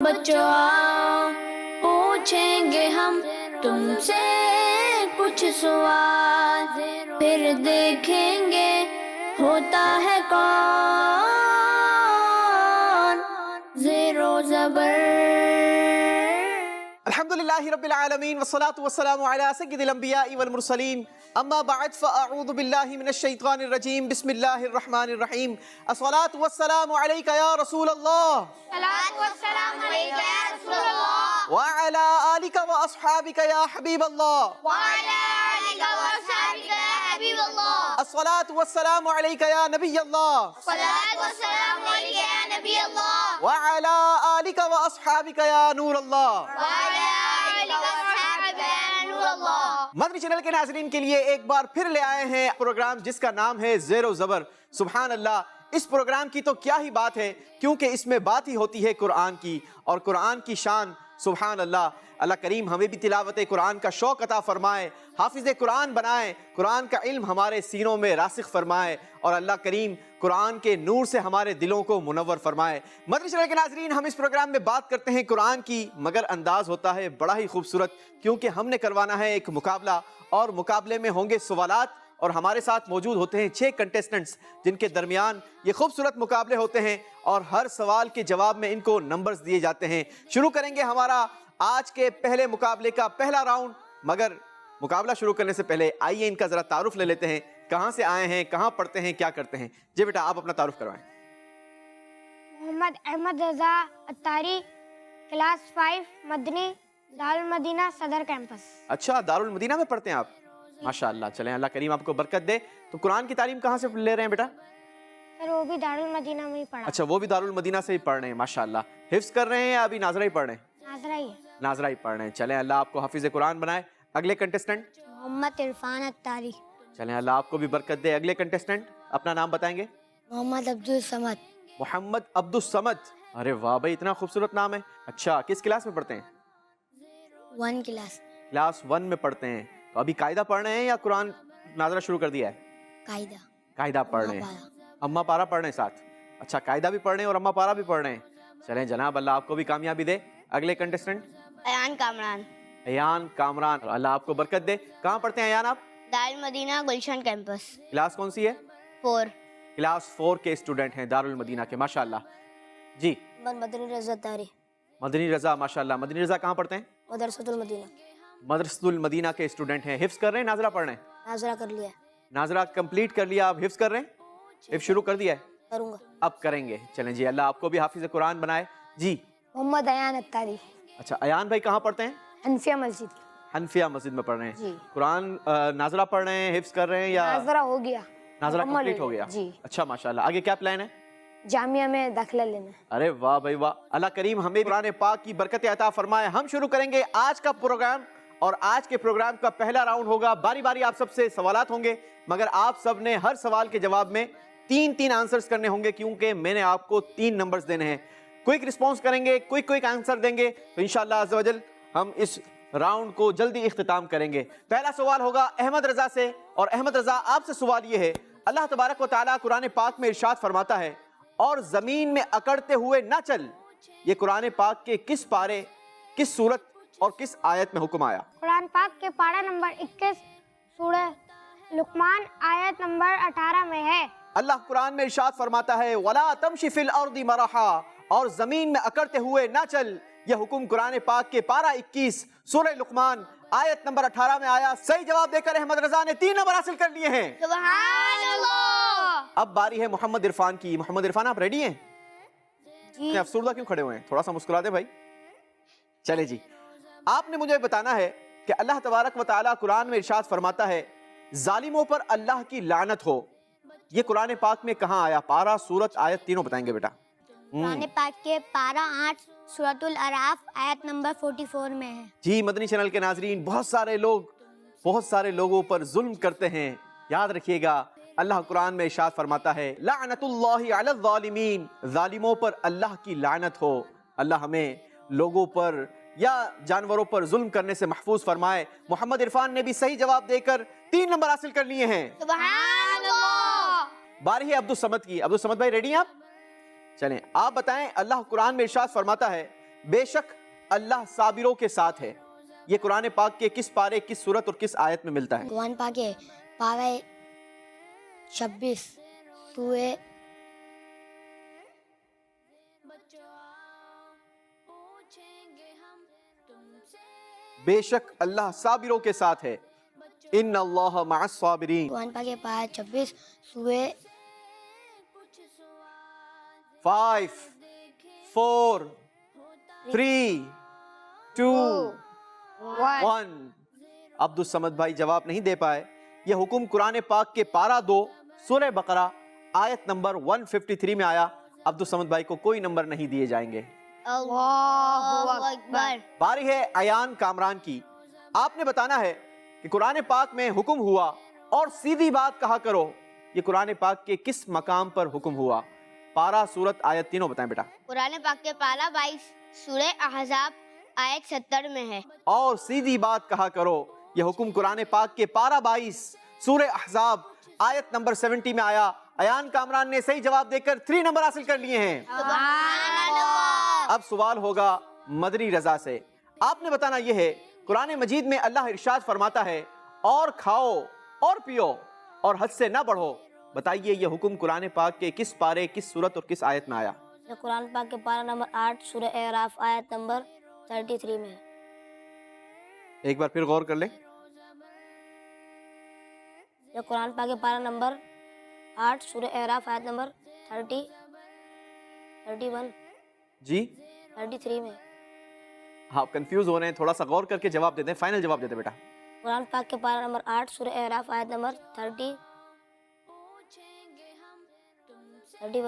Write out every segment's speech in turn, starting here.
بچوں آؤ پوچھیں گے ہم تم سے کچھ سوال، پھر دیکھیں گے ہوتا ہے کون زیر و زبر۔ الحمدللہ رب العالمین والصلاة والسلام علی سید الانبیاء والمرسلین، اما بعد فاعوذ باللہ من الشیطان الرجیم، بسم اللہ الرحمن الرحیم۔ الصلاة والسلام علیک یا رسول اللہ، الصلاۃ والسلام علیک یا رسول اللہ، وعلی آلک واصحابک یا حبیب اللہ، وعلی آلک واصحابک یا حبیب اللہ، الصلاة والسلام علیک یا نبی اللہ، الصلاۃ والسلام علیک یا نبی اللہ، وعلی آلک واصحابک یا نور اللہ۔ وعلی آلک واصحابک یا نور اللہ۔ مدنی چینل کے ناظرین کے لیے ایک بار پھر لے آئے ہیں پروگرام جس کا نام ہے زیر و زبر۔ سبحان اللہ، اس پروگرام کی تو کیا ہی بات ہے، کیونکہ اس میں بات ہی ہوتی ہے قرآن کی، اور قرآن کی شان سبحان اللہ۔ اللہ کریم ہمیں بھی تلاوت قرآن کا شوق عطا فرمائے، حافظ قرآن بنائے، قرآن کا علم ہمارے سینوں میں راسخ فرمائے، اور اللہ کریم قرآن کے نور سے ہمارے دلوں کو منور فرمائے۔ مدنی چینل کے ناظرین، ہم اس پروگرام میں بات کرتے ہیں قرآن کی، مگر انداز ہوتا ہے بڑا ہی خوبصورت، کیونکہ ہم نے کروانا ہے ایک مقابلہ، اور مقابلے میں ہوں گے سوالات، اور ہمارے ساتھ موجود ہوتے ہیں 6 کنٹیسٹنٹس جن کے درمیان یہ خوبصورت مقابلے ہوتے ہیں، اور ہر سوال کے جواب میں ان کو نمبرز دیے جاتے ہیں۔ شروع کریں گے ہمارا آج کے پہلے مقابلے کا پہلا راؤنڈ، مگر مقابلہ شروع کرنے سے پہلے آئیے ان کا ذرا تعارف لے لیتے ہیں، کہاں سے آئے ہیں، کہاں پڑھتے ہیں، کیا کرتے ہیں۔ جی بیٹا، آپ اپنا تعارف کروائیں۔ محمد احمد رضا اتاری، کلاس 5، مدنی، دارالمدینہ صدر کیمپس۔ اچھا، دارالمدینہ میں پڑھتے ہیں آپ؟ ماشاءاللہ، چلیں اللہ کریم آپ کو برکت دے۔ تو قرآن کی تعلیم کہاں سے لے رہے ہیں بیٹا؟ سر وہ بھی دارالمدینہ میں ہی پڑھا۔ اچھا، وہ بھی دارالمدینہ سے ہی پڑھ رہے ہیں، ماشاءاللہ۔ حفظ کر رہے ہیں یا ابھی ناظرہ ہی پڑھ رہے ہیں؟ ناظرہ ہی ہے۔ ناظرہ ہی پڑھ رہے ہیں، چلیں اللہ آپ کو حافظ قرآن بنائے۔ اگلے کنٹیسٹنٹ؟ محمد عرفان اتاری، چلیں اللہ آپ کو بھی برکت دے۔ اگلے کنٹیسٹنٹ اپنا نام بتائیں گے؟ محمد عبدالصمد، محمد عبدالصمد۔ ارے واہ بھائی، اتنا خوبصورت نام ہے۔ اچھا، کس کلاس میں پڑھتے ہیں؟ 1 کلاس، کلاس 1 میں پڑھتے ہیں۔ تو ابھی قاعدہ پڑھ رہے ہیں یا قرآن ناظرہ شروع کر دیا ہے؟ قاعدہ، قاعدہ پڑھ رہے ہیں، اما پارا پڑھ رہے ہیں ساتھ۔ اچھا، قاعدہ بھی پڑھ رہے ہیں اور اما پارا بھی پڑھ رہے ہیں، چلیں جناب اللہ آپ کو بھی کامیابی دے۔ اگلے کنٹیسٹنٹ؟ ایان کامران، ایان کامران، اللہ آپ کو برکت دے۔ کہاں پڑھتے ہیں ایان آپ؟ دارالمدینہ گلشن کیمپس، کلاس کون سی ہے؟ 4۔ کلاس 4 کے اسٹوڈنٹ ہیں دارالمدینہ کے، ماشاءاللہ۔ جی، مدنی رضا اتاری، مدنی رضا، ماشاءاللہ۔ مدنی رضا کہاں پڑھتے ہیں؟ مدرسۃ المدینہ، مدرسۃ المدینہ کے اسٹوڈنٹ ہیں۔ حفظ کر رہے ہیں، ناظرہ پڑھ رہے ہیں؟ ناظرہ کر لیا، ناظرہ کمپلیٹ کر لیا، اب حفظ کر رہے ہیں؟ حفظ شروع کر دیا ہے؟ کروں گا۔ اب کریں گے، چلیں جی اللہ آپ کو بھی حافظ قرآن بنائے۔ جی، محمد ایان اتاری، اچھا ایان بھائی کہاں پڑھتے ہیں؟ حنفیہ مسجد، حنفیہ مسجد میں پڑھ رہے ہیں۔ جی۔ قرآن ناظرہ پڑھ رہے ہیں، حفظ کر رہے ہیں یا ناظرہ ہو گیا، ناظرہ مکمل کمپلیٹ ہو گیا؟ جی۔ اچھا ماشاءاللہ، آگے کیا پلان ہے؟ جامعہ میں داخلہ لینا۔ ارے واہ بھائی واہ، اللہ کریم ہمیں قرآن پاک کی برکت عطا فرمائے۔ ہم شروع کریں گے آج کا پروگرام، اور آج کے پروگرام کا پہلا راؤنڈ ہوگا، باری باری آپ سب سے سوالات ہوں گے، مگر آپ سب نے ہر سوال کے جواب میں 3 آنسرز کرنے ہوں گے، کیونکہ میں نے آپ کو 3 نمبرز دینے ہیں۔ کوئک رسپانس کریں گے، کوئک آنسر دیں گے تو انشاءاللہ عز و جل ہم اس راؤنڈ کو جلدی اختتام کریں گے۔ پہلا سوال ہوگا احمد رضا سے، اور احمد رضا آپ سے سوال یہ ہے، اللہ تبارک و تعالیٰ قرآن پاک میں ارشاد فرماتا ہے، اور زمین میں اکڑتے ہوئے نہ چل، یہ قرآن پاک کے کس پارے، کس سورت اور کس آیت میں حکم آیا؟ قرآن پاک کے پارہ نمبر 21، سورہ لقمان، آیت نمبر 18 میں ہے۔ اللہ قرآن میں ارشاد فرماتا ہے، وَلَا تَمْشِ فِي الْأَرْضِ مَرَحًا، اور زمین میں اکڑتے ہوئے نہ چل، یہ حکم قرآن پاک کے پارہ 21 سورہ لقمان آیت نمبر 18 میں آیا۔ صحیح جواب دے کر احمد رضا نے 3 نمبر حاصل کر لیے ہیں۔ سبحان اللہ۔ اب باری ہے محمد عرفان کی۔ محمد عرفان آپ ریڈی ہیں؟ جی۔ افسردہ کیوں کھڑے ہوئے ہیں؟ تھوڑا سا مسکرا دیں بھائی۔ چلے جی، آپ نے مجھے بتانا ہے کہ اللہ تبارک و تعالیٰ قرآن میں ارشاد فرماتا ہے، ظالموں پر اللہ کی لعنت ہو، یہ قرآن پاک میں کہاں آیا؟ پارہ، سورت، آیت تینوں بتائیں گے بیٹا۔ قرآن پاک کے پارہ 8، سورۃ الاعراف، آیت نمبر 44 میں ہے۔ جی مدنی چینل کے ناظرین، بہت سارے لوگوں پر ظلم کرتے ہیں، یاد رکھیے گا اللہ قرآن میں ارشاد فرماتا ہے، لعنت اللہ علی الظالمین، ظالموں پر اللہ کی لعنت ہو۔ اللہ ہمیں لوگوں پر یا جانوروں پر ظلم کرنے سے محفوظ فرمائے۔ محمد عرفان نے بھی صحیح جواب دے کر 3 نمبر حاصل کر لیے ہیں۔ سبحان اللہ۔ باری ہے عبدالصمد کی۔ عبدالصمد بھائی ریڈی ہیں آپ؟ چلیں آپ بتائیں، اللہ قرآن میں ارشاد فرماتا ہے بے شک اللہ صابروں کے ساتھ ہے، یہ قرآن پاک کے کس پارے، کس سورت اور کس آیت میں ملتا ہے؟ قرآن پاک کے پارہ 26 سورہ بے شک اللہ صابروں کے ساتھ ہے، ان اللہ مع الصابرین۔ قرآن پاک کے پارہ 26 سورہ 5 4 3 2 1۔ عبد الصمد بھائی جواب نہیں دے پائے۔ یہ حکم قرآن پاک کے پارہ 2 سورہ بقرہ آیت نمبر 153 میں آیا۔ عبد الصمد بھائی کو کوئی نمبر نہیں دیے جائیں گے۔ اللہ اکبر۔ باری ہے ایان کامران کی۔ آپ نے بتانا ہے کہ قرآن پاک میں حکم ہوا اور سیدھی بات کہا کرو، یہ قرآن پاک کے کس مقام پر حکم ہوا؟ پارہ، سورت، آیت تینوں بتائیں بیٹا۔ قرآن پاک کے پارہ 22 سورہ احزاب آیت 70 میں ہے۔ اور سیدھی بات کہا کرو، یہ حکم قرآن پاک کے پارہ 22 سورہ احزاب آیت نمبر 70 میں آیا۔ ایان کامران نے صحیح جواب دے کر 3 نمبر حاصل کر لیے ہیں۔ سبحان اللہ۔ اب سوال ہوگا مدنی رضا سے۔ آپ نے بتانا یہ ہے، قرآن مجید میں اللہ ارشاد فرماتا ہے اور کھاؤ اور پیو اور حد سے نہ بڑھو۔ بتائیے یہ حکم قرآن پاک کے کس پارے، کس سورت اور کس آیت میں آیا؟ یہ قرآن پاک کے پارہ نمبر 8 سورہ اعراف آیت نمبر 33 میں ہے۔ ایک بار پھر غور کر لیں۔ یہ قرآن پاک کے پارہ نمبر 8 سورہ اعراف آیت نمبر 31 جی 33 میں۔ آپ کنفیوز ہو رہے ہیں، تھوڑا سا غور کر کے جواب دے دیں، فائنل جواب دے دیں بیٹا۔ قرآن پاک کے پارہ نمبر 8 سورہ اعراف آیت نمبر 31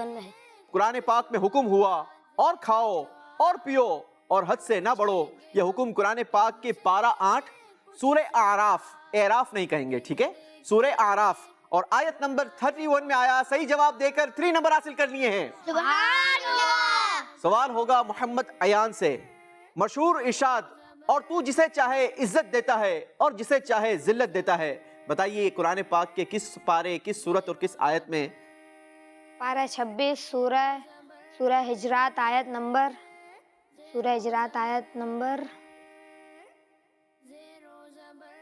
میں ہے۔ قرآن پاک میں حکم ہوا اور کھاؤ اور پیو اور حد سے نہ بڑھو، یہ حکم قرآن پاک کے پارہ 8 سورہ اعراف، اعراف نہیں کہیں گے، ٹھیک ہے، سورہ اعراف اور آیت نمبر 31 میں آیا۔ صحیح جواب دے کر 3 نمبر حاصل کر لیے ہیں۔ سبحان اللہ۔ سوال ہوگا محمد ایان سے۔ مشہور ارشاد اور تو جسے چاہے عزت دیتا ہے اور جسے چاہے ذلت دیتا ہے، بتائیے قرآن پاک کے کس پارے، کس سورت اور کس آیت میں؟ پارہ 26 سورہ ہجرات آیت نمبر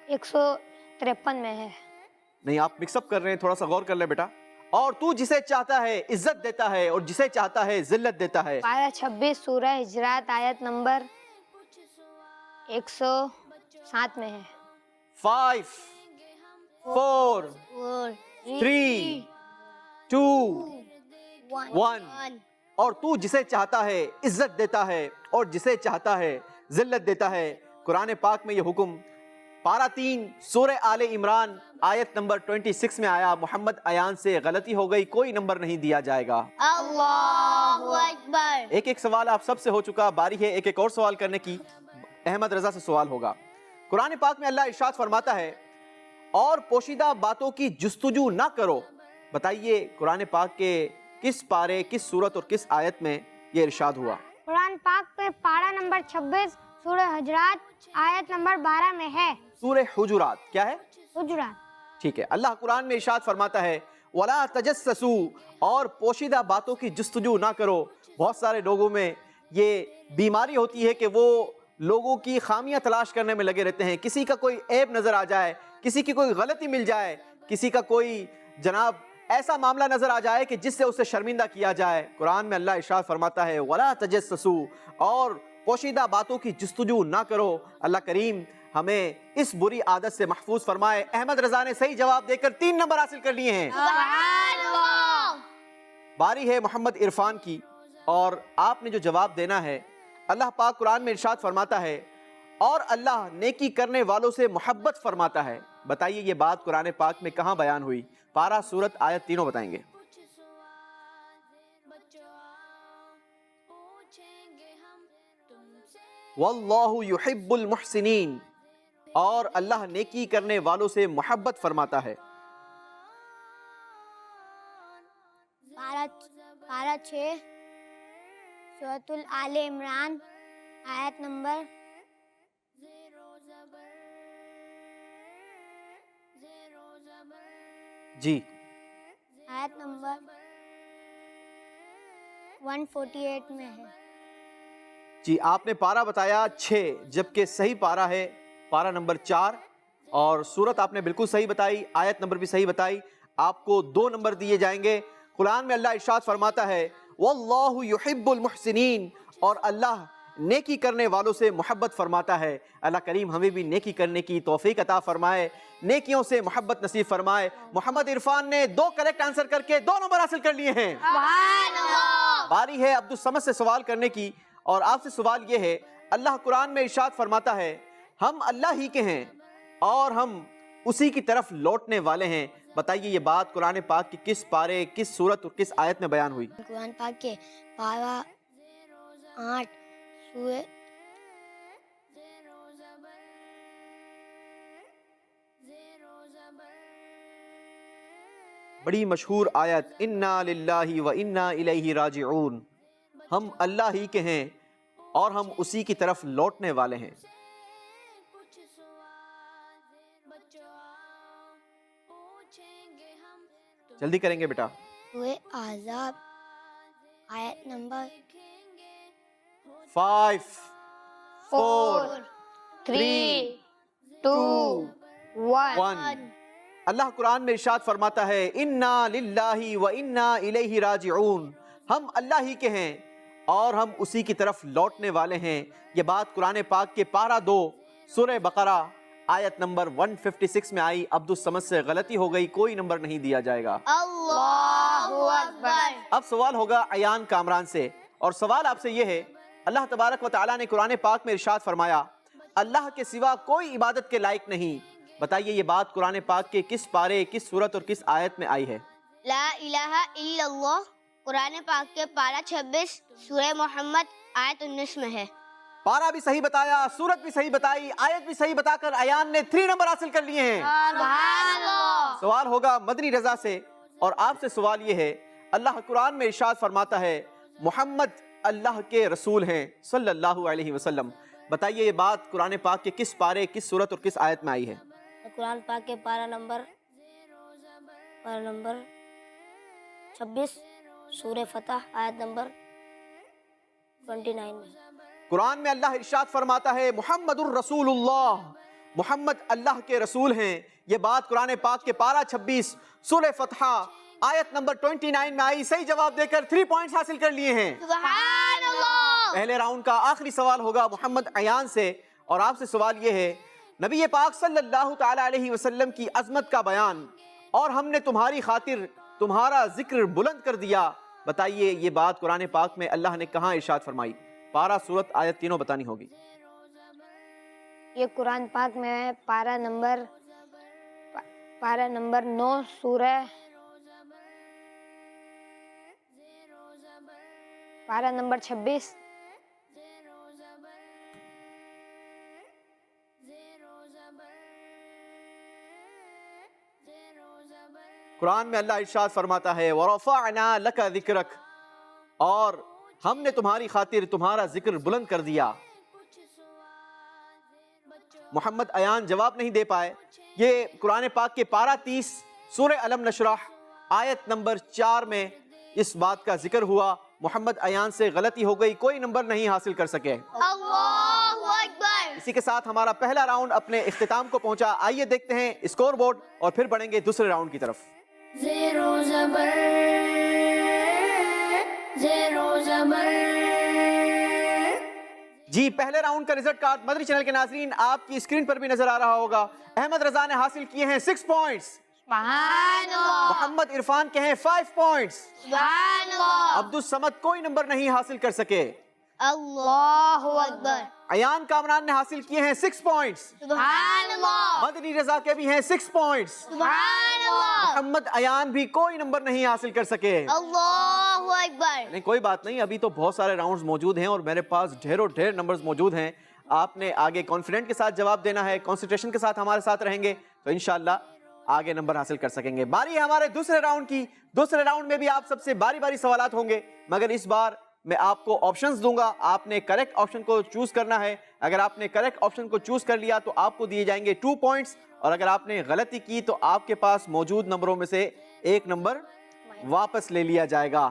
153 میں ہے۔ نہیں، آپ مکس اپ کر رہے ہیں، تھوڑا سا غور کر لیں بیٹا۔ اور تو جسے چاہتا ہے عزت دیتا ہے اور جسے چاہتا ہے ذلت دیتا ہے۔ پارہ 26 سورہ ہجرات آیت نمبر 107 میں ہے۔ 5 4 3 2 1۔ اور تو جسے چاہتا ہے عزت دیتا ہے اور جسے چاہتا ہے ذلت دیتا ہے۔ قرآن پاک میں یہ حکم پارہ 3 سورہ آل عمران آیت نمبر 26 میں آیا۔ محمد ایان سے غلطی ہو گئی، کوئی نمبر نہیں دیا جائے گا۔ اللہ اکبر۔ ایک سوال آپ سب سے ہو چکا، باری ہے ایک اور سوال کرنے کی۔ احمد رضا سے سوال ہوگا۔ قرآن پاک میں اللہ ارشاد فرماتا ہے اور پوشیدہ باتوں کی جستجو نہ کرو، بتائیے قرآن پاک کے کس پارے، کس سورت اور کس آیت میں یہ ارشاد ہوا؟ قرآن پاک کے پارہ نمبر 26 سورہ حجرات آیت نمبر 12 میں ہے۔ سورہ حجرات کیا ہے؟ حجرات۔ ٹھیک ہے، اللہ قرآن میں ارشاد فرماتا ہے وَلَا تَجَسَّسُوا، اور پوشیدہ باتوں کی جستجو نہ کرو۔ بہت سارے لوگوں میں یہ بیماری ہوتی ہے کہ وہ لوگوں کی خامیاں تلاش کرنے میں لگے رہتے ہیں۔ کسی کا کوئی عیب نظر آ جائے، کسی کی کوئی غلطی مل جائے، کسی کا کوئی جناب ایسا معاملہ نظر آ جائے کہ جس سے اسے شرمندہ کیا جائے۔ قرآن میں اللہ ارشاد فرماتا ہے وَلَا تَجَسَّسُوا، اور پوشیدہ باتوں کی جستجو نہ کرو۔ اللہ کریم ہمیں اس بری عادت سے محفوظ فرمائے۔ احمد رضا نے صحیح جواب دے کر 3 نمبر حاصل کر لیے ہیں۔ سبحان اللہ۔ باری ہے محمد عرفان کی، اور آپ نے جو جواب دینا ہے، اللہ پاک قرآن میں ارشاد فرماتا ہے اور اللہ نیکی کرنے والوں سے محبت فرماتا ہے، بتائیے یہ بات قرآن پاک میں کہاں بیان ہوئی؟ پارہ، سورت، آیت تینوں بتائیں گے۔ واللہ یحب المحسنین، اور اللہ نیکی کرنے والوں سے محبت فرماتا ہے۔ پارہ 6 سورۃ آل عمران آیت نمبر 148 میں ہے۔ جی آپ نے پارہ بتایا 6، جبکہ صحیح پارہ ہے پارہ نمبر 4، اور سورت آپ نے بالکل صحیح بتائی، آیت نمبر بھی صحیح بتائی، آپ کو 2 نمبر دیے جائیں گے۔ قرآن میں اللہ ارشاد فرماتا ہے واللہ یحب المحسنین، اور اللہ نیکی کرنے والوں سے محبت فرماتا ہے۔ اللہ کریم ہمیں بھی نیکی کرنے کی توفیق عطا فرمائے، نیکیوں سے محبت نصیب فرمائے۔ محمد عرفان نے 2 کریکٹ آنسر کر کے 2 نمبر حاصل کر لیے ہیں۔ باری ہے عبدالصمد سے سوال کرنے کی، اور آپ سے سوال یہ ہے، اللہ قرآن میں ارشاد فرماتا ہے ہم اللہ ہی کے ہیں اور ہم اسی کی طرف لوٹنے والے ہیں۔ بتائیے یہ بات قرآن پاک کی کس پارے، کس سورت اور کس آیت میں بیان ہوئی؟ قرآن پاک کے پارہ 8 سورہ بڑی مشہور آیت انا للہ و انا الیہ راجعون، ہم اللہ ہی کے ہیں اور ہم اسی کی طرف لوٹنے والے ہیں۔ جلدی کریں گے بیٹا۔ سورہ احزاب آیت نمبر 5 4 3 2 1 اللہ قرآن میں ارشاد فرماتا ہے انا للہ و انا الیہ راجعون، ہم اللہ ہی کے ہیں اور ہم اسی کی طرف لوٹنے والے ہیں۔ یہ بات قرآن پاک کے پارہ 2 سورہ بقرہ آیت نمبر 156 میں آئی۔ عبدالصمد سے غلطی ہو گئی، کوئی نمبر نہیں دیا جائے گا۔ اللہ اکبر۔ اب سوال ہوگا ایان کامران سے، اور سوال آپ سے یہ ہے، اللہ تبارک و تعالیٰ نے قرآن پاک میں ارشاد فرمایا اللہ کے سوا کوئی عبادت کے لائق نہیں۔ بتائیے یہ بات قرآن پاک کے کس پارے، کس سورت اور کس آیت میں آئی ہے؟ لا الہ الا اللہ قرآن پاک کے پارہ 26 سورہ محمد آیت 19 میں ہے۔ پارہ بھی صحیح بتایا، سورت بھی صحیح بتائی، آیت بھی صحیح بتا کر ایان نے 3 نمبر حاصل کر لیے ہیں۔ سبحان اللہ۔ سوال ہوگا مدنی رضا سے، اور آپ سے سوال یہ ہے، اللہ قرآن میں ارشاد فرماتا ہے محمد اللہ کے رسول ہیں صلی اللہ علیہ وسلم۔ بتائیے یہ بات قرآن پاک کے کس پارے، کس سورت اور کس آیت میں آئی ہے؟ قرآن پاک کے پارہ نمبر 26 سورہ فتح آیت نمبر 29 میں۔ قرآن میں اللہ ارشاد فرماتا ہے محمد الرسول اللہ، محمد اللہ کے رسول ہیں۔ یہ بات قرآن پاک کے پارہ 26 سورہ فتح آیت نمبر 29 میں آئی۔ صحیح جواب دے کر 3 پوائنٹس حاصل کر لیے ہیں۔ سبحان اللہ۔ پہلے راؤنڈ کا آخری سوال ہوگا محمد ایان سے، اور آپ سے سوال یہ ہے، نبی پاک صلی اللہ تعالی علیہ وسلم کی عظمت کا بیان، اور ہم نے تمہاری خاطر تمہارا ذکر بلند کر دیا۔ بتائیے یہ بات قرآن پاک میں اللہ نے کہاں ارشاد فرمائی؟ پارہ، سورت، آیت تینوں بتانی ہوگی۔ یہ قرآن پاک میں ہے پارہ نمبر 9 سورہ پارہ نمبر 26 قرآن میں اللہ ارشاد فرماتا ہے وَرَفَعْنَا لَكَ ذِكْرَكَ، اور ہم نے تمہاری خاطر تمہارا ذکر بلند کر دیا۔ محمد ایان جواب نہیں دے پائے۔ یہ قرآن پاک کے پارہ 30 سورہ علم نشرح آیت نمبر 4 میں اس بات کا ذکر ہوا۔ محمد ایان سے غلطی ہو گئی، کوئی نمبر نہیں حاصل کر سکے۔ اللہ اکبر۔ اسی کے ساتھ ہمارا پہلا راؤنڈ اپنے اختتام کو پہنچا۔ آئیے دیکھتے ہیں اسکور بورڈ اور پھر بڑھیں گے دوسرے راؤنڈ کی طرف۔ زیرو زبر زیرو زبر۔ جی پہلے راؤنڈ کا رزلٹ کارڈ مدنی چینل کے ناظرین آپ کی اسکرین پر بھی نظر آ رہا ہوگا۔ احمد رضا نے حاصل کیے ہیں 6 پوائنٹس، سبحان اللہ۔ محمد عرفان کے ہیں 5 پوائنٹس، سبحان اللہ۔ عبدالصمد کوئی نمبر نہیں حاصل کر سکے۔ اللہ اکبر۔ ایان کامران نے حاصل کیے ہیں 6 پوائنٹس، سبحان اللہ۔ مدنی رضا کے بھی ہیں 6 پوائنٹس، سبحان اللہ۔ محمد ایان بھی کوئی نمبر نہیں حاصل کر سکے۔ اللہ اکبر۔ نہیں کوئی بات نہیں، ابھی تو بہت سارے راؤنڈز موجود ہیں اور میرے پاس ڈھیروں ڈھیر نمبرز موجود ہیں۔ آپ نے آگے کانفیڈنٹ کے ساتھ جواب دینا ہے، کنسنٹریشن کے ساتھ ہمارے ساتھ رہیں گے تو انشاءاللہ آگے نمبر حاصل کر سکیں گے۔ باری ہے ہمارے دوسرے راؤنڈ کی۔ دوسرے راؤنڈ میں بھی آپ سب سے باری باری سوالات ہوں گے، مگر اس بار میں آپ کو آپشنز دوں گا، آپ نے کریکٹ آپشن کو چوز کرنا ہے۔ اگر آپ نے کریکٹ آپشن کو چوز کر لیا تو آپ کو دیے جائیں گے 2 پوائنٹس، اور اگر آپ نے غلطی کی تو آپ کے پاس موجود نمبروں میں سے 1 نمبر واپس لے لیا جائے گا۔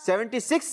76,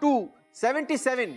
2 77,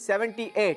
78।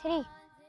3।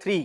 3।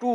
2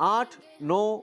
8, 9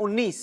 19,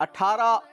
18,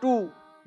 2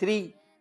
3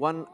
1।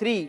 3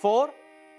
4,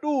2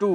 2।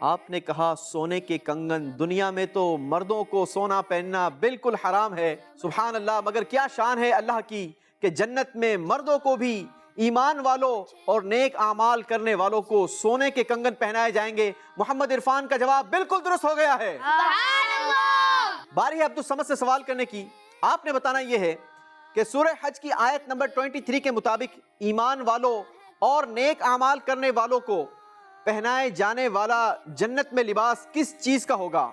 آپ نے کہا سونے کے کنگن دنیا میں تو مردوں کو سونا پہننا بالکل حرام ہے، سبحان اللہ، مگر کیا شان ہے اللہ کی کہ جنت میں مردوں کو بھی ایمان والوں اور نیک اعمال کرنے والوں کو سونے کے کنگن پہنائے جائیں گے۔ محمد عرفان کا جواب بالکل درست ہو گیا ہے۔ باری ہے عبدالصمد سے سوال کرنے کی۔ آپ نے بتانا یہ ہے کہ سورہ حج کی آیت نمبر 23 کے مطابق ایمان والوں اور نیک اعمال کرنے والوں کو پہنائے جانے والا جنت میں لباس کس چیز کا ہوگا؟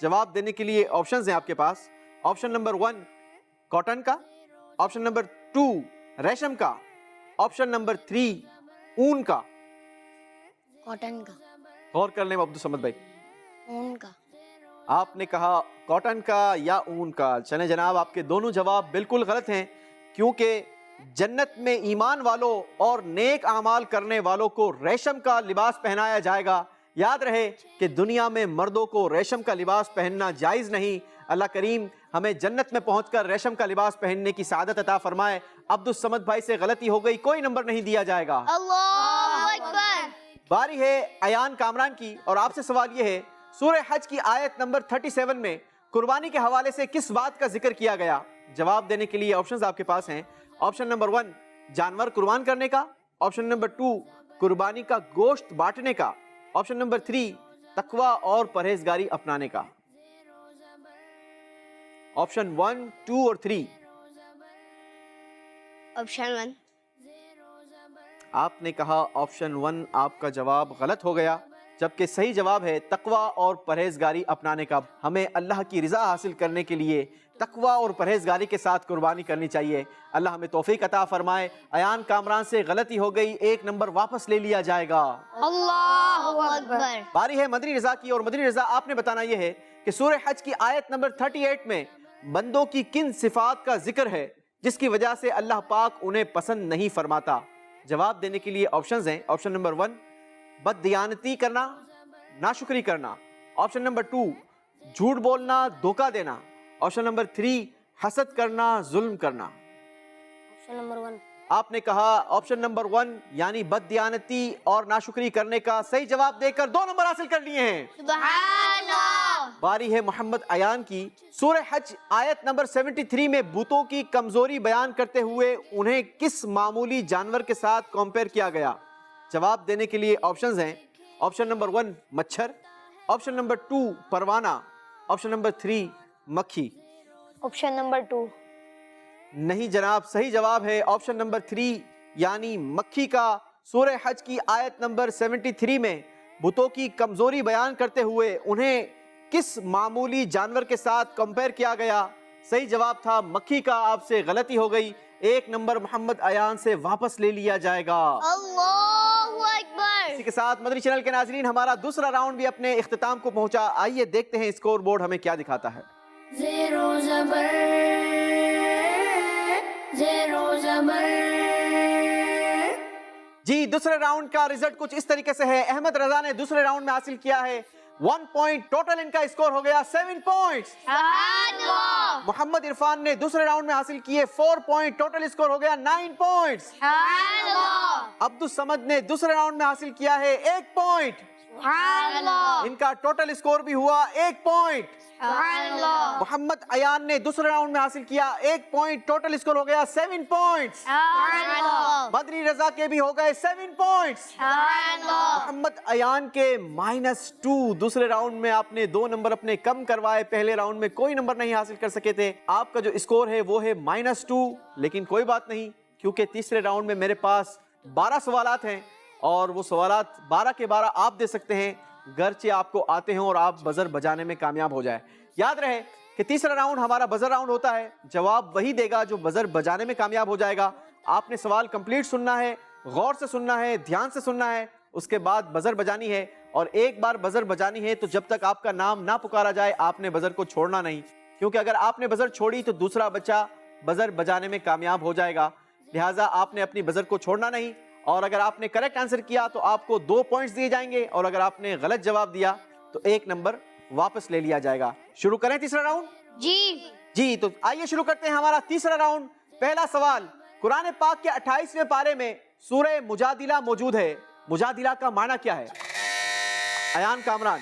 جواب دینے کے لیے آپشنز ہیں آپ کے پاس۔ آپشن نمبر 1 کاٹن کا، آپشن نمبر 2 ریشم کا، آپشن نمبر 3 اون کا۔ کاٹن کا۔ غور کر لیں عبدالصمد بھائی۔ اون کا۔ آپ نے کہا کاٹن کا یا اون کا۔ چلیں جناب، آپ کے دونوں جواب بالکل غلط ہیں، کیونکہ جنت میں ایمان والوں اور نیک اعمال کرنے والوں کو ریشم کا لباس پہنایا جائے گا۔ یاد رہے کہ دنیا میں مردوں کو ریشم کا لباس پہننا جائز نہیں۔ اللہ کریم ہمیں جنت میں پہنچ کر ریشم کا لباس پہننے کی سعادت عطا فرمائے۔ عبدالصمد بھائی سے غلطی ہو گئی، کوئی نمبر نہیں دیا جائے گا۔ اللہ اکبر۔ باری ہے ایان کامران کی، اور آپ سے سوال یہ ہے، سورہ حج کی آیت نمبر 37 میں قربانی کے حوالے سے کس بات کا ذکر کیا گیا؟ جواب دینے کے لیے آپشنز آپ کے پاس ہیں۔ آپشن نمبر 1 جانور قربان کرنے کا، آپشن نمبر 2 قربانی کا گوشت بانٹنے کا، آپشن نمبر 3 تقوی اور پرہیزگاری اپنانے کا۔ آپشن 1 2 اور 3۔ آپشن 1۔ آپ نے کہا آپشن 1 آپ کا جواب غلط ہو گیا، جبکہ صحیح جواب ہے تقوی اور پرہیزگاری اپنانے کا۔ ہمیں اللہ کی رضا حاصل کرنے کے لیے تقوی اور پرہیزگاری کے ساتھ قربانی کرنی چاہیے۔ اللہ ہمیں توفیق عطا فرمائے۔ ایان کامران سے غلطی ہو گئی، 1 نمبر واپس لے لیا جائے گا۔ اللہ اکبر۔ باری ہے مدنی رضا کی، اور مدنی رضا آپ نے بتانا یہ ہے کہ سورہ حج کی آیت نمبر 38 میں بندوں کی کن صفات کا ذکر ہے جس کی وجہ سے اللہ پاک انہیں پسند نہیں فرماتا؟ جواب دینے کے لیے آپشنز ہیں۔ آپشن نمبر 1 بد دیانتی کرنا، ناشکری کرنا، آپشن نمبر 2 جھوٹ بولنا، دھوکہ دینا، آپشن نمبر 3 حسد کرنا، ظلم کرنا۔ Option number 1۔ آپ نے کہا آپشن نمبر 1 یعنی بد دیانتی اور ناشکری کرنے کا صحیح جواب دے کر 2 نمبر حاصل کر لیے ہیں۔ سبحان اللہ۔ باری ہے محمد ایان کی۔ سورہ حج آیت نمبر 73 میں بتوں کی کمزوری بیان کرتے ہوئے انہیں کس معمولی جانور کے ساتھ کمپیئر کیا گیا؟ جواب دینے کے لیے آپشنز ہیں۔ آپشن نمبر 1 مچھر، آپشن نمبر 2 پروانہ، آپشن نمبر 3 مکھی۔ Option number 2۔ نہیں جناب، صحیح جواب ہے آپشن نمبر 3 یعنی مکھی کا۔ سورہ حج کی آیت نمبر 73 میں بتوں کی کمزوری بیان کرتے ہوئے انہیں کس معمولی جانور کے ساتھ کمپیئر کیا گیا؟ صحیح جواب تھا مکھی کا۔ آپ سے غلطی ہو گئی، 1 نمبر محمد ایان سے واپس لے لیا جائے گا۔ اللہ اکبر۔ اسی کے ساتھ مدنی چینل کے ناظرین، ہمارا دوسرا راؤنڈ بھی اپنے اختتام کو پہنچا۔ آئیے دیکھتے ہیں اسکور بورڈ ہمیں کیا دکھاتا ہے۔ زیر و زبر، زیر و زبر۔ جی دوسرے راؤنڈ کا رزلٹ کچھ اس طریقے سے ہے۔ احمد رضا نے دوسرے راؤنڈ میں حاصل کیا ہے 1 پوائنٹ، ٹوٹل ان کا اسکور ہو گیا 7 پوائنٹس۔ سبحان اللہ۔ محمد عرفان نے دوسرے راؤنڈ میں حاصل کیے 4 پوائنٹ، ٹوٹل اسکور ہو گیا 9 پوائنٹس۔ سبحان اللہ۔ عبدالصمد نے دوسرے راؤنڈ میں حاصل کیا ہے 1 پوائنٹ، سبحان اللہ۔ ان کا ٹوٹل اسکور بھی ہوا 1 پوائنٹ۔ سبحان اللہ۔ محمد ایان نے دوسرے راؤنڈ میں حاصل کیا 1 پوائنٹ، ٹوٹل اسکور ہو گیا 7 پوائنٹس۔ سبحان اللہ۔ بدری رضا کے بھی ہو گئے 7 پوائنٹس۔ سبحان اللہ۔ محمد ایان کے -2، دوسرے راؤنڈ میں آپ نے 2 نمبر اپنے کم کروائے، پہلے راؤنڈ میں کوئی نمبر نہیں حاصل کر سکے تھے۔ آپ کا جو اسکور ہے وہ ہے -2، لیکن کوئی بات نہیں، کیونکہ تیسرے راؤنڈ میں میرے پاس 12 سوالات ہیں، اور وہ سوالات 12 کے 12 آپ دے سکتے ہیں، گرچہ آپ کو آتے ہیں اور آپ بزر بجانے میں کامیاب ہو جائے۔ یاد رہے کہ تیسرا راؤنڈ ہمارا بزر راؤنڈ ہوتا ہے، جواب وہی دے گا جو بزر بجانے میں کامیاب ہو جائے گا۔ آپ نے سوال کمپلیٹ سننا ہے، غور سے سننا ہے، دھیان سے سننا ہے، اس کے بعد بزر بجانی ہے، اور ایک بار بزر بجانی ہے تو جب تک آپ کا نام نہ پکارا جائے آپ نے بزر کو چھوڑنا نہیں، کیونکہ اگر آپ نے بزر چھوڑی تو دوسرا بچہ بزر بجانے میں کامیاب ہو جائے گا، لہٰذا آپ نے اپنی بزر کو چھوڑنا نہیں۔ اور اگر آپ نے کریکٹ آنسر کیا تو آپ کو 2 پوائنٹس دیے جائیں گے، اور اگر آپ نے غلط جواب دیا تو 1 نمبر واپس لے لیا جائے گا۔ شروع کریں تیسرا راؤنڈ؟ جی تو آئیے شروع کرتے ہیں ہمارا تیسرا راؤنڈ۔ پہلا سوال، قرآن پاک کے 28ویں پارے میں سورہ مجادلہ موجود ہے، مجادلہ کا معنی کیا ہے؟ ایان کامران.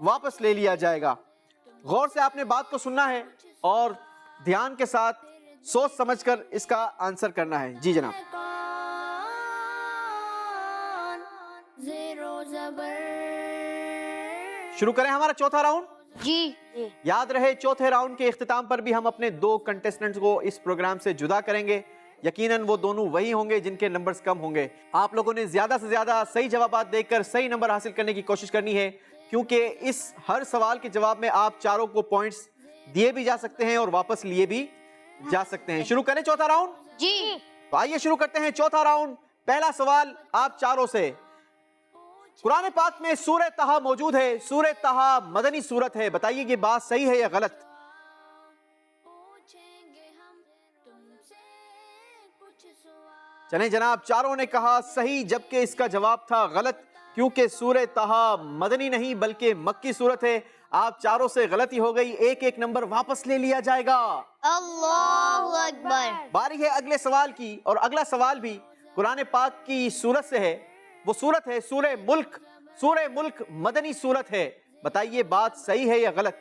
واپس لے لیا جائے گا۔ غور سے آپ نے بات کو سننا ہے اور دھیان کے ساتھ سوچ سمجھ کر اس کا آنسر کرنا ہے۔ جی جناب۔ زیرو زبر شروع کریں ہمارا چوتھا راؤنڈ۔ جی یاد رہے چوتھے راؤنڈ کے اختتام پر بھی ہم اپنے 2 کنٹیسٹنٹس کو اس پروگرام سے جدا کریں گے۔ یقیناً وہ دونوں وہی ہوں گے جن کے نمبرز کم ہوں گے۔ آپ لوگوں نے زیادہ سے زیادہ صحیح جوابات دے کر صحیح نمبر حاصل کرنے کی کوشش کرنی ہے، کیونکہ اس ہر سوال کے جواب میں آپ چاروں کو پوائنٹس دیے بھی جا سکتے ہیں اور واپس لیے بھی جا سکتے ہیں۔ شروع کریں چوتھا راؤنڈ۔ جی تو آئیے شروع کرتے ہیں چوتھا راؤنڈ۔ پہلا سوال آپ چاروں سے۔ قرآن پاک میں سورہ طٰہٰ موجود ہے۔ سورہ طٰہٰ مدنی سورت ہے، بتائیے یہ بات صحیح ہے یا غلط؟ چلیں جناب، چاروں نے کہا صحیح، جبکہ اس کا جواب تھا غلط، کیونکہ سورہ طٰہٰ مدنی نہیں بلکہ مکی سورت ہے۔ آپ چاروں سے غلطی ہو گئی، ایک ایک نمبر واپس لے لیا جائے گا۔ اللہ اکبر۔ باری ہے اگلے سوال کی، اور اگلا سوال بھی قرآن پاک کی سورت سے ہے۔ وہ سورت ہے سورہ ملک۔ سورہ ملک مدنی سورت ہے، بتائیے بات صحیح ہے یا غلط؟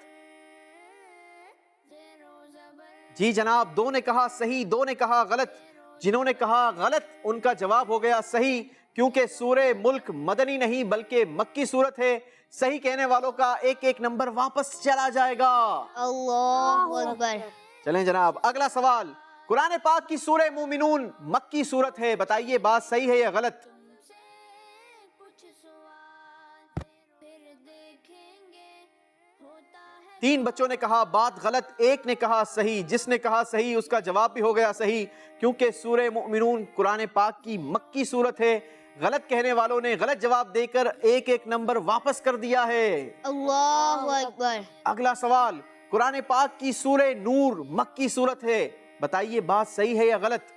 جی جناب، 2 نے کہا صحیح، 2 نے کہا غلط۔ جنہوں نے کہا غلط ان کا جواب ہو گیا صحیح، کیونکہ سورہ ملک مدنی نہیں بلکہ مکی سورت ہے۔ صحیح کہنے والوں کا ایک ایک نمبر واپس چلا جائے گا۔ اللہ اکبر۔ چلیں جناب، اگلا سوال۔ قرآن پاک کی سورہ مومنون مکی سورت ہے، بتائیے بات صحیح ہے یا غلط؟ 3 بچوں نے کہا بات غلط، 1 نے کہا صحیح۔ جس نے کہا صحیح اس کا جواب بھی ہو گیا صحیح، کیونکہ سورہ مومنون قرآن پاک کی مکی سورت ہے۔ غلط کہنے والوں نے غلط جواب دے کر ایک ایک نمبر واپس کر دیا ہے۔ اللہ اکبر۔ اگلا سوال۔ قرآن پاک کی سورہ نور مکی سورت ہے، بتائیے بات صحیح ہے یا غلط؟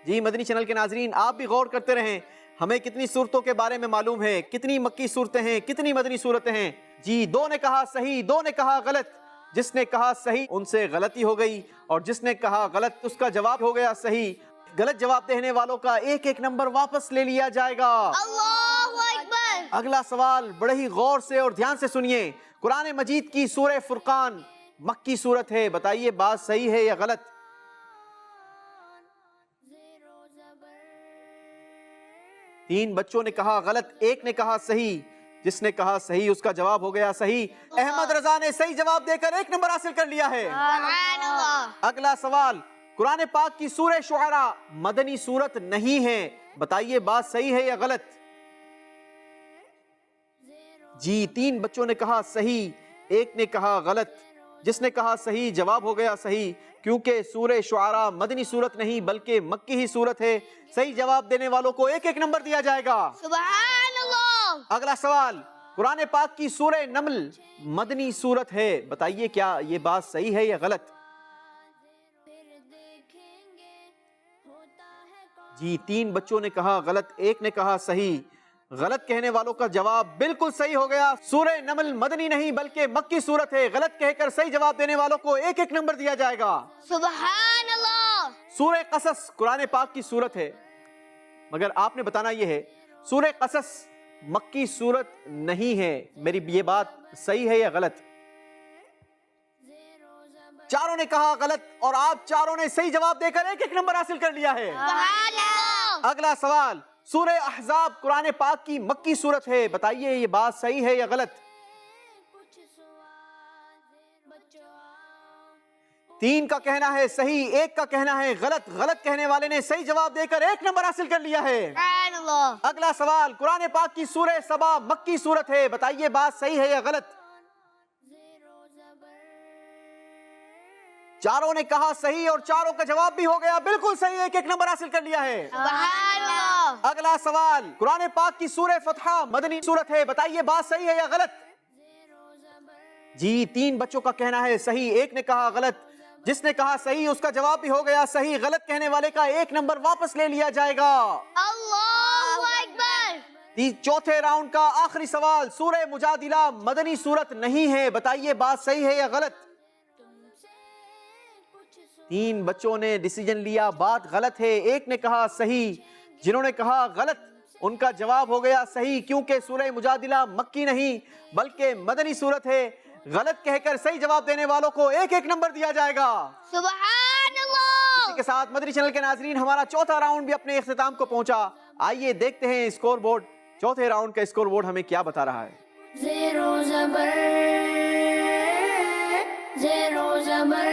جی مدنی چینل کے ناظرین، آپ بھی غور کرتے رہیں، ہمیں کتنی صورتوں کے بارے میں معلوم ہے، کتنی مکی صورتیں ہیں، کتنی مدنی صورتیں ہیں۔ جی 2 نے کہا صحیح، 2 نے کہا غلط۔ جس نے کہا صحیح ان سے غلطی ہو گئی، اور جس نے کہا غلط اس کا جواب ہو گیا صحیح۔ غلط جواب دینے والوں کا ایک ایک نمبر واپس لے لیا جائے گا۔ اللہ اکبر۔ اگلا سوال بڑے ہی غور سے اور دھیان سے سنیے۔ قرآن مجید کی سورہ فرقان مکی سورت ہے، بتائیے بات صحیح ہے یا غلط؟ تین بچوں نے کہا غلط، 1 نے کہا صحیح۔ جس نے کہا صحیح اس کا جواب ہو گیا صحیح۔ احمد رضا نے صحیح جواب دے کر 1 نمبر حاصل کر لیا ہے۔ سبحان اللہ۔ اگلا سوال۔ قرآن پاک کی سورہ شعراء مدنی سورت نہیں ہے، بتائیے بات صحیح ہے یا غلط؟ جی 3 بچوں نے کہا صحیح، 1 نے کہا غلط۔ جس نے کہا صحیح جواب ہو گیا صحیح، کیونکہ سورہ شعراء مدنی سورت نہیں بلکہ مکی ہی سورت ہے۔ صحیح جواب دینے والوں کو ایک ایک نمبر دیا جائے گا۔ سبحان اللہ۔ اگلا سوال۔ قرآن پاک کی سورہ نمل مدنی سورت ہے، بتائیے کیا یہ بات صحیح ہے یا غلط؟ جی 3 بچوں نے کہا غلط، 1 نے کہا صحیح۔ غلط کہنے والوں کا جواب بالکل صحیح ہو گیا۔ سورہ نمل مدنی نہیں بلکہ مکی سورت ہے۔ غلط کہہ کر صحیح جواب دینے والوں کو ایک ایک نمبر دیا جائے گا۔ سبحان اللہ۔ سورہ قصص قرآن پاک کی سورت ہے، مگر آپ نے بتانا یہ ہے سورہ قصص مکی سورت نہیں ہے۔ میری یہ بات صحیح ہے یا غلط؟ چاروں نے کہا غلط، اور آپ چاروں نے صحیح جواب دے کر ایک ایک نمبر حاصل کر لیا ہے۔ سبحان اللہ۔ اگلا سوال۔ سورہ احزاب قرآن پاک کی مکی سورت ہے، بتائیے یہ بات صحیح ہے یا غلط؟ 3 کا کہنا ہے صحیح، 1 کا کہنا ہے غلط۔ غلط کہنے والے نے صحیح جواب دے کر 1 نمبر حاصل کر لیا ہے۔ سبحان اللہ۔ اگلا سوال۔ قرآن پاک کی سورہ سبا مکی سورت ہے، بتائیے بات صحیح ہے یا غلط؟ چاروں نے کہا صحیح اور چاروں کا جواب بھی ہو گیا بالکل صحیح، 1 ایک نمبر حاصل کر لیا ہے۔ سبحان اللہ۔ اگلا سوال۔ قرآن پاک کی سورہ فتح مدنی سورت ہے، بتائیے بات صحیح ہے یا غلط؟ جی 3 بچوں کا کہنا ہے صحیح، 1 نے کہا غلط۔ جس نے کہا صحیح اس کا جواب بھی ہو گیا صحیح۔ غلط کہنے والے کا 1 نمبر واپس لے لیا جائے گا۔ اللہ اکبر۔ چوتھے راؤنڈ کا آخری سوال۔ سورہ مجادلہ مدنی سورت نہیں ہے، بتائیے بات صحیح ہے یا غلط؟ 3 بچوں نے ڈیسیجن لیا، بات غلط ہے، 1 نے کہا صحیح۔ جنہوں نے کہا غلط ان کا جواب ہو گیا صحیح، کیونکہ سورہ مجادلہ مکی نہیں بلکہ مدنی سورت ہے۔ غلط کہہ کر صحیح جواب دینے والوں کو ایک ایک نمبر دیا جائے گا۔ سبحان اللہ۔ اسی کے ساتھ مدنی چینل کے ناظرین، ہمارا چوتھا راؤنڈ بھی اپنے اختتام کو پہنچا۔ آئیے دیکھتے ہیں اسکور بورڈ، چوتھے راؤنڈ کا اسکور بورڈ ہمیں کیا بتا رہا ہے۔ زیرو زبر زیرو زبر۔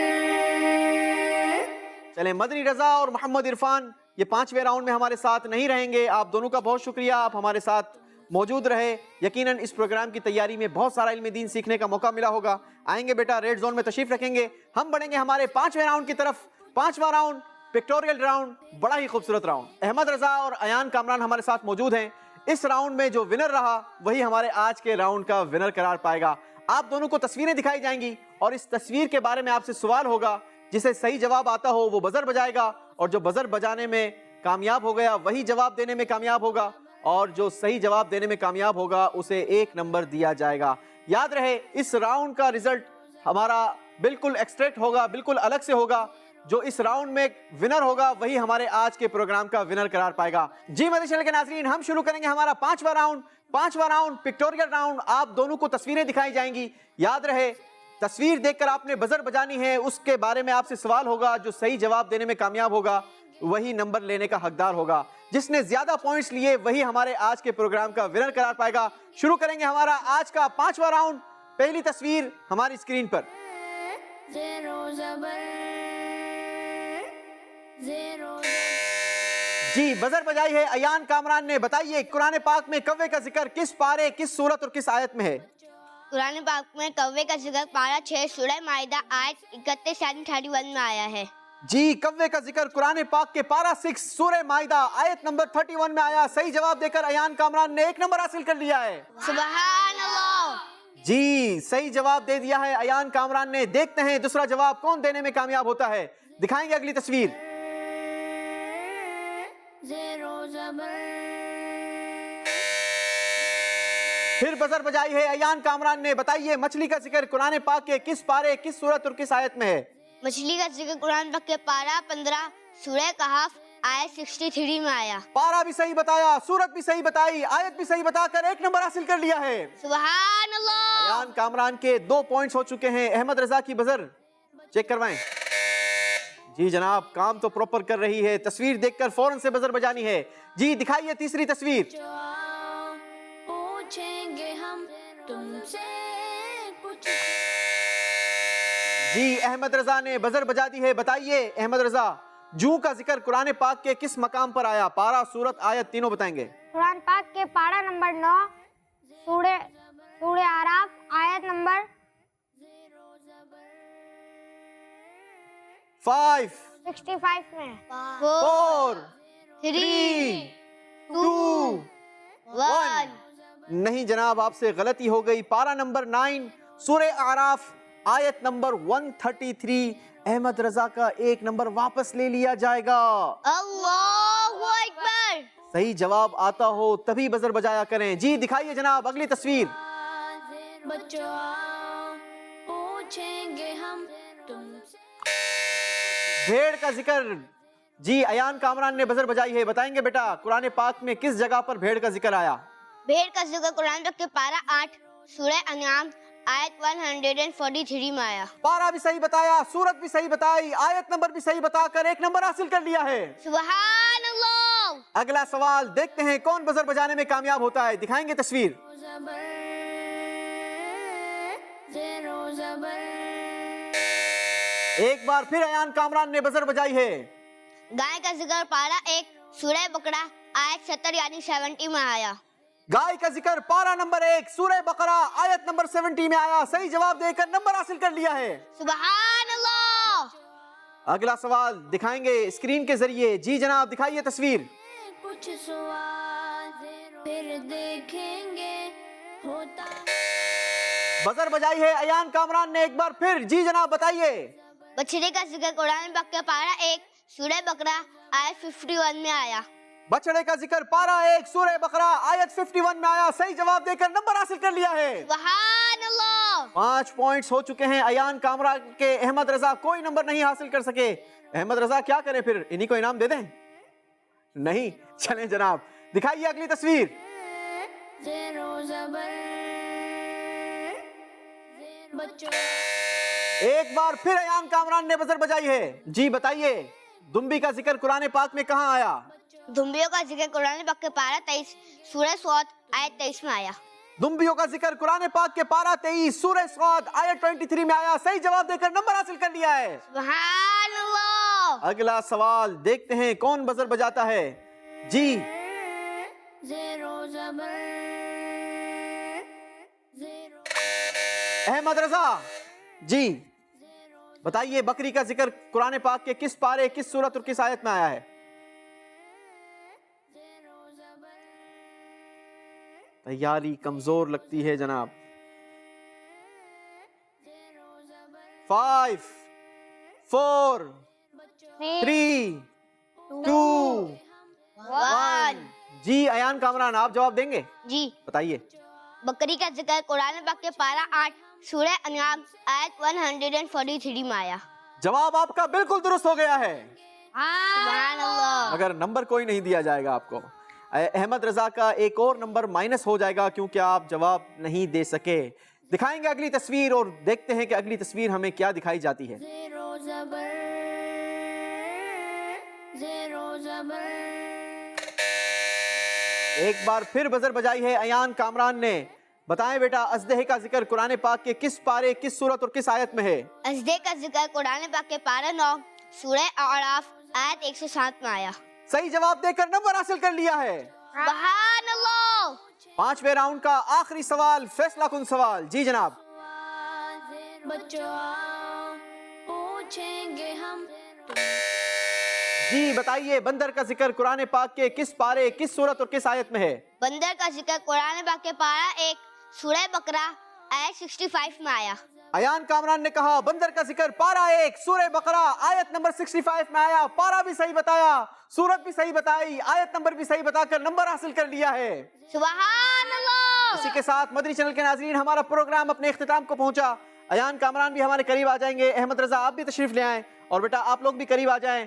چلیں، مدنی رضا اور محمد عرفان یہ پانچویں راؤنڈ میں ہمارے ساتھ نہیں رہیں گے۔ آپ دونوں کا بہت شکریہ، آپ ہمارے ساتھ موجود رہے۔ یقیناً اس پروگرام کی تیاری میں بہت سارا علم دین سیکھنے کا موقع ملا ہوگا۔ آئیں گے بیٹا، ریڈ زون میں تشریف رکھیں گے۔ ہم بڑھیں گے ہمارے پانچویں راؤنڈ کی طرف۔ پانچواں راؤنڈ پکٹوریل راؤنڈ، بڑا ہی خوبصورت راؤنڈ۔ احمد رضا اور ایان کامران ہمارے ساتھ موجود ہیں۔ اس راؤنڈ میں جو ونر رہا وہی ہمارے آج کے راؤنڈ کا ونر قرار پائے گا۔ آپ دونوں کو تصویریں دکھائی جائیں گی اور اس تصویر کے بارے میں آپ سے سوال ہوگا۔ جسے صحیح جواب آتا ہو وہ بزر بجائے گا، اور جو بزر بجانے میں کامیاب ہو گیا وہی جواب دینے میں کامیاب ہوگا، اور جو صحیح جواب دینے میں کامیاب ہوگا اسے ایک نمبر دیا جائے گا۔ یاد رہے، اس راؤنڈ کا رزلٹ ہمارا بالکل ایکسٹریکٹ ہوگا، بالکل الگ سے ہوگا۔ جو اس راؤنڈ میں ونر ہوگا وہی ہمارے آج کے پروگرام کا ونر قرار پائے گا۔ جی مدنی چینل کے ناظرین، ہم شروع کریں گے ہمارا پانچواں راؤنڈ پکٹوریل راؤنڈ۔ آپ دونوں کو تصویریں دکھائی جائیں گی۔ یاد رہے، تصویر دیکھ کر آپ نے بزر بجانی ہے، اس کے بارے میں آپ سے سوال ہوگا۔ جو صحیح جواب دینے میں کامیاب ہوگا وہی نمبر لینے کا حقدار ہوگا۔ جس نے زیادہ پوائنٹس لیے وہی ہمارے آج کے پروگرام کا ونر قرار پائے گا۔ شروع کریں گے ہمارا آج کا پانچواں راؤنڈ۔ پہلی تصویر ہماری اسکرین پر۔ زیرو زبر زیرو۔ جی، بزر بجائی ہے ایان کامران نے۔ بتائیے قرآن پاک میں کوے کا ذکر کس پارے، کس سورت اور کس آیت میں ہے؟ قرآن پاک میں کوے کا ذکر پارہ 6 سورہ مائدہ آیت 31-31 میں آیا ہے۔ جی، کوے کا ذکر قرآن پاک کے پارہ 6 سورہ مائدہ آیت نمبر 31 میں آیا۔ صحیح جواب دے کر ایان کامران نے ایک نمبر حاصل کر لیا ہے۔ سبحان اللہ۔ جی، صحیح جواب دے دیا ہے ایان کامران نے۔ دیکھتے ہیں دوسرا جواب کون دینے میں کامیاب ہوتا ہے۔ دکھائیں گے اگلی تصویر۔ زیرو زبر پھر بزر بجائی ہے ایان کامران نے۔ بتائیے مچھلی کا ذکر قرآن پاک کے کس پارے، کس سورت اور کس آیت میں ہے؟ مچھلی کا ذکر قرآن پاک کے پارہ 15 سورہ کہف آیت 63 میں آیا۔ پارہ بھی صحیح بتایا، سورت بھی صحیح بتائی، آیت بھی صحیح بتا کر ایک نمبر حاصل کر لیا ہے۔ سبحان اللہ۔ ایان کامران کے 2 پوائنٹس ہو چکے ہیں۔ احمد رضا کی بزر چیک کروائیں۔ جی جناب، کام تو پراپر کر رہی ہے۔ تصویر دیکھ کر فوراً سے بزر بجانی ہے۔ جی دکھائیے تیسری تصویر۔ پوچھیں گے ہم تم سے کچھ۔ جی، احمد رضا نے بزر بجا دی ہے۔ بتائیے احمد رضا، جو کا ذکر قرآن پاک کے کس مقام پر آیا؟ پارہ، سورت، آیت تینوں بتائیں گے۔ قرآن پاک کے پارہ نمبر 9 سورہ آراف آیت نمبر 5 65 میں۔ 4 3 2 1۔ نہیں جناب، آپ سے غلطی ہو گئی۔ پارہ نمبر 9 سورہ اعراف آیت نمبر 133۔ احمد رضا کا ایک نمبر واپس لے لیا جائے گا۔ اللہ اکبر۔ صحیح جواب آتا ہو تبھی بزر بجایا کریں۔ جی دکھائیے جناب اگلی تصویر۔ بچوں پوچھیں گے ہم تم سے۔ بھیڑ کا ذکر، جی ایان کامران نے بزر بجائی ہے۔ بتائیں گے بیٹا قرآن پاک میں کس جگہ پر بھیڑ کا ذکر آیا؟ بھیڑ کا ذکر قرآن پاک کے پارہ 8 سورہ انعام آیت 143 میں آیا۔ پارہ بھی صحیح بتایا، سورت بھی صحیح بتائی، آیت نمبر بھی صحیح بتا کر ایک نمبر حاصل کر لیا ہے۔ سبحان اللہ۔ اگلا سوال دیکھتے ہیں کون بزر بجانے میں کامیاب ہوتا ہے۔ دکھائیں گے تصویر۔ زبر زیرو زبر۔ ایک بار پھر ایان کامران نے بزر بجائی ہے۔ گائے کا ذکر پارہ 1 سورہ بقرہ آیت 70 یعنی 70 میں آیا۔ گائے کا ذکر پارہ نمبر 1 سورہ بقرہ آیت نمبر 70 میں آیا۔ صحیح جواب دے کر نمبر حاصل کر لیا ہے۔ سبحان اللہ۔ اگلا سوال دکھائیں گے اسکرین کے ذریعے۔ جی جناب دکھائیے تصویر۔ کچھ سوال پھر دیکھیں گے ہوتا۔ بزر بجائی ہے ایان کامران نے ایک بار پھر۔ جی جناب بتائیے۔ بچھڑے کا ذکر قرآن پاک کے پارہ 1 سورہ بقرہ آیت 51 میں آیا۔ بچڑے کا ذکر پارہ 1 سورہ بقرہ آیت 51 میں آیا۔ صحیح جواب دے کر نمبر حاصل کر لیا ہے۔ سبحان اللہ۔ 5 پوائنٹس ہو چکے ہیں ایان کامران کے۔ احمد رضا کوئی نمبر نہیں حاصل کر سکے۔ احمد رضا کیا کریں پھر، انہی کو انعام دے دیں؟ نہیں، چلیں جناب دکھائیے اگلی تصویر. زیرو زبر بچوں. ایک بار پھر ایان کامران نے بزر بجائی ہے. جی بتائیے دمبی کا ذکر قرآن پاک میں کہاں آیا؟ دمبیوں کا ذکر قرآن پاک کے پارہ 23 سورہ صاد آیت 23 میں آیا. دمبیوں کا ذکر قرآن پاک کے پارہ 23 سورہ صاد آیت 23 میں آیا. صحیح جواب دے کر نمبر حاصل کر لیا ہے. سبحان اللہ. اگلا سوال دیکھتے ہیں کون بزر بجاتا ہے. جی زیرو زبر زیرو. احمد رضا جی بتائیے بکری کا ذکر قرآن پاک کے کس پارے کس سورت اور کس آیت میں آیا ہے؟ تیاری کمزور لگتی ہے جناب. 5 4 3 2 1. جی ایان کامران آپ جواب دیں گے؟ جی بتائیے. بکری کا ذکر قرآن پاک کے پارہ 8 سورہ انعام آیت 143 میں آیا. جواب آپ کا بالکل درست ہو گیا ہے سبحان اللہ. مگر نمبر کوئی نہیں دیا جائے گا آپ کو. احمد رضا کا ایک اور نمبر مائنس ہو جائے گا کیونکہ آپ جواب نہیں دے سکے. دکھائیں گے اگلی تصویر اور دیکھتے ہیں کہ اگلی تصویر ہمیں کیا دکھائی جاتی ہے. زیرو زبر زیرو زبر. ایک بار پھر بزر بجائی ہے ایان کامران نے. بتائیں بیٹا ازدہے کا ذکر قرآن پاک کے کس پارے کس سورت اور کس آیت میں ہے؟ ازدے کا ذکر قرآن پاک کے پارہ 9 سورہ اعراف آیت 107 میں آیا. صحیح جواب دے کر نمبر حاصل کر لیا ہے. سبحان اللہ. 5ویں راؤنڈ کا آخری سوال فیصلہ کن سوال. جی جناب بچوں پوچھیں گے ہم. جی بتائیے بندر کا ذکر قرآن پاک کے کس پارے کس سورت اور کس آیت میں ہے؟ بندر کا ذکر قرآن پاک کے پارہ 1 سورہ بقرہ آیت 65 میں آیا. ایان کامران نے کہا بندر کا ذکر پارہ 1 سورہ بقرہ آیت نمبر 65 میں آیا. پارہ بھی صحیح بتایا, سورت بھی صحیح بتائی, آیت نمبر بھی صحیح بتا کر نمبر حاصل کر لیا ہے. سبحان اللہ. اسی کے ساتھ مدنی چینل کے ناظرین ہمارا پروگرام اپنے اختتام کو پہنچا. ایان کامران بھی ہمارے قریب آ جائیں گے. احمد رضا آپ بھی تشریف لے آئیں اور بیٹا آپ لوگ بھی قریب آ جائیں.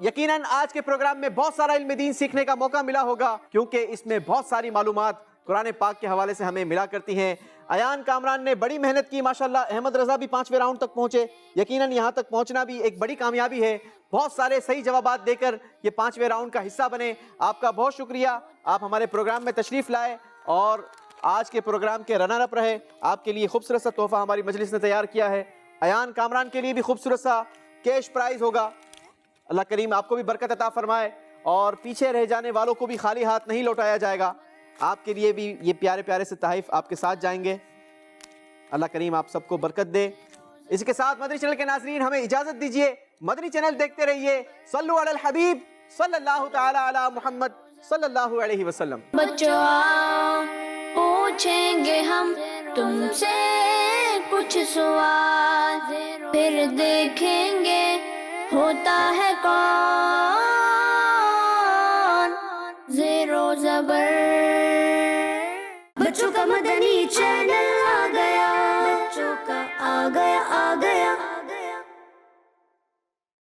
یقیناً آج کے پروگرام میں بہت سارا علم دین سیکھنے کا موقع ملا ہوگا کیونکہ اس میں بہت ساری معلومات قرآن پاک کے حوالے سے ہمیں ملا کرتی ہیں. ایان کامران نے بڑی محنت کی ماشاءاللہ. احمد رضا بھی 5ویں راؤنڈ تک پہنچے. یقیناً یہاں تک پہنچنا بھی ایک بڑی کامیابی ہے. بہت سارے صحیح جوابات دے کر یہ 5ویں راؤنڈ کا حصہ بنے. آپ کا بہت شکریہ. آپ ہمارے پروگرام میں تشریف لائے اور آج کے پروگرام کے رنر اپ رہے. آپ کے لیے خوبصورت سا تحفہ ہماری مجلس نے تیار کیا ہے. ایان کامران کے لیے بھی خوبصورت سا کیش پرائز ہوگا. اللہ کریم آپ کو بھی برکت عطا فرمائے اور پیچھے رہ جانے والوں کو بھی خالی ہاتھ نہیں لوٹایا جائے گا. آپ کے لیے بھی یہ پیارے پیارے سے تحائف آپ کے ساتھ جائیں گے. اللہ کریم آپ سب کو برکت دے. اس کے ساتھ مدنی چینل کے ناظرین ہمیں اجازت دیجیے. مدنی چینل دیکھتے رہیے. صلو علی الحبیب صلی اللہ تعالی علی محمد صلی اللہ علیہ وسلم. بچوں پوچھیں گے ہم تم سے کچھ سوال, پھر دیکھیں گے ہوتا ہے کون. زیرو زبر بچوں کا مدنی چینل.